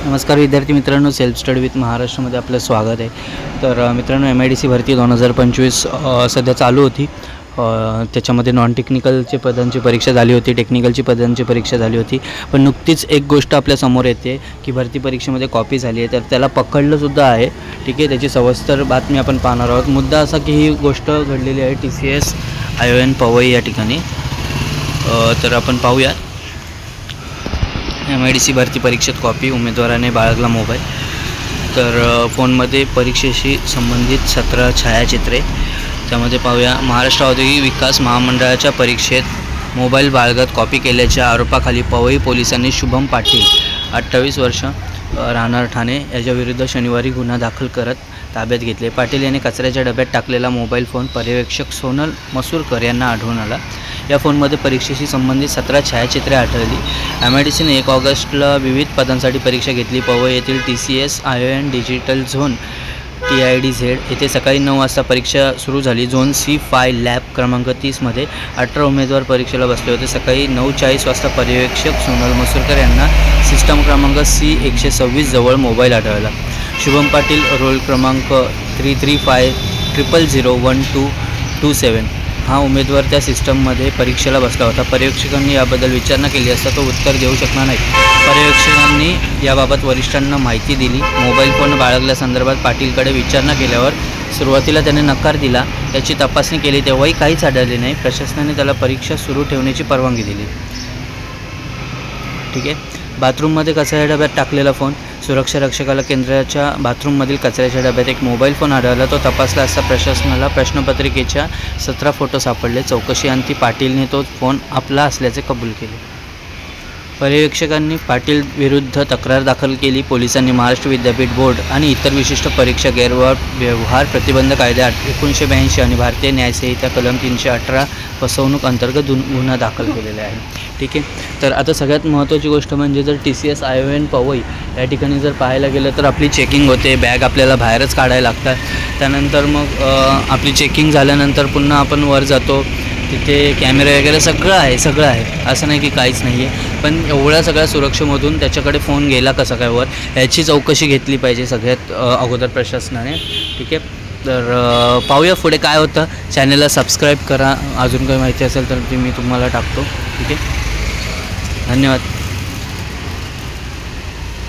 नमस्कार विद्यार्थी मित्रांनो, सेल्फ स्टडी विथ महाराष्ट्रामध्ये आपलं स्वागत आहे। तर मित्रांनो, MIDC भरती 2025 सध्या चालू होती। त्याच्यामध्ये नॉन टेक्निकलचे पदांची परीक्षा झाली होती, टेक्निकलची पदांची परीक्षा झाली होती। पण नुकतीच एक गोष्ट आपल्या समोर येते की भरती परीक्षेमध्ये कॉपी झाली आहे, तर त्याला पकडलंसुद्धा आहे। ठीक आहे, त्याची सविस्तर बातमी आपण पाहणार आहोत। मुद्दा असा की ही गोष्ट घडलेली आहे TCS ION पवई या ठिकाणी। तर आपण पाहूया। MIDC भरती परीक्षेत कॉपी, उमेदवाराने बाळगला मोबाईल। तर फोनमध्ये परीक्षेशी संबंधित 17 छायाचित्रे। त्यामध्ये पाहूया, महाराष्ट्र औद्योगिक विकास महामंडळाच्या परीक्षेत मोबाईल बाळगत कॉपी केल्याच्या आरोपाखाली पवई पोलिसांनी शुभम पाटील 28 वर्ष राहणार ठाणे याच्याविरुद्ध शनिवारी गुन्हा दाखल करत ताब्यात घेतले। पाटील यांनी कचऱ्याच्या डब्यात टाकलेला मोबाईल फोन पर्यवेक्षक सोनल मसूरकर यांना आढळून आला। या फोनमध्ये परीक्षेशी संबंधित 17 छायाचित्रे आढळली। MIDCने 1 ऑगस्टला विविध पदांसाठी परीक्षा घेतली। पवई येथील TCS ION digital zone TIDZ येथे सकाळी 9 वाजता परीक्षा सुरू झाली। झोन C5 लॅब क्रमांक 30 मध्ये 18 उमेदवार परीक्षेला बसले होते। सकाळी 9:40 वाजता पर्यवेक्षक सोनल मसूरकर यांना सिस्टम क्रमांक C126 जवळ मोबाईल आढळला। शुभम पाटील रोल क्रमांक 335000127 हा उमेदवार त्या सिस्टममध्ये परीक्षेला बसला होता। पर्यवेक्षकांनी याबद्दल विचारणा केली असता तो उत्तर देऊ शकणार नाही। पर्यवेक्षकांनी याबाबत वरिष्ठांना माहिती दिली। मोबाईल फोन बाळगल्यासंदर्भात पाटीलकडे विचारणा केल्यावर सुरुवातीला त्याने नकार दिला। त्याची तपासणी केली तेव्हाही काहीच आढळले नाही। प्रशासनाने त्याला परीक्षा सुरू ठेवण्याची परवानगी दिली। ठीक आहे, बाथरूममध्ये कचऱ्याच्या डब्यात टाकलेला फोन। सुरक्षा रक्षकाला केंद्राच्या बाथरूममधील कचऱ्याच्या डब्यात एक मोबाईल फोन आढळला। तो तपासला असता प्रशासनाला प्रश्नपत्रिकेच्या 17 फोटो सापडले। चौकशी अंती पाटीलने तो फोन आपला असल्याचे कबूल केले। पर्यवेक्षकांनी पाटील विरुद्ध तक्रार दाखल केली। पोलिसांनी महाराष्ट्र विद्यापीठ बोर्ड आणि इतर विशिष्ट परीक्षा गैरव्यवहार प्रतिबंध कायदा 1982 आणि भारतीय न्यायसंहिता कलम 318 फसवणूक अंतर्गत गुन्हा दाखल केलेला आहे। ठीक आहे, तर आता सगळ्यात महत्त्वाची गोष्ट म्हणजे जर TCS ION पवई या ठिकाणी जर पाहायला गेलं तर आपली चेकिंग होते। बॅग आपल्याला बाहेरच काढायला लागतात। त्यानंतर मग आपली चेकिंग झाल्यानंतर पुन्हा आपण वर जातो, तिथे कॅमेरे वगैरे सगळं आहे। असं नाही की काहीच नाही आहे, पण एवढ्या सगळ्या सुरक्षेमधून त्याच्याकडे फोन गेला कसा काय वर, याची चौकशी घेतली पाहिजे सगळ्यात अगोदर प्रशासनाने। ठीक आहे, तर पाहूया पुढे काय होतं। चॅनलला सबस्क्राईब करा, अजून काही माहिती असेल तर ती मी तुम्हाला टाकतो। ठीक आहे, धन्यवाद।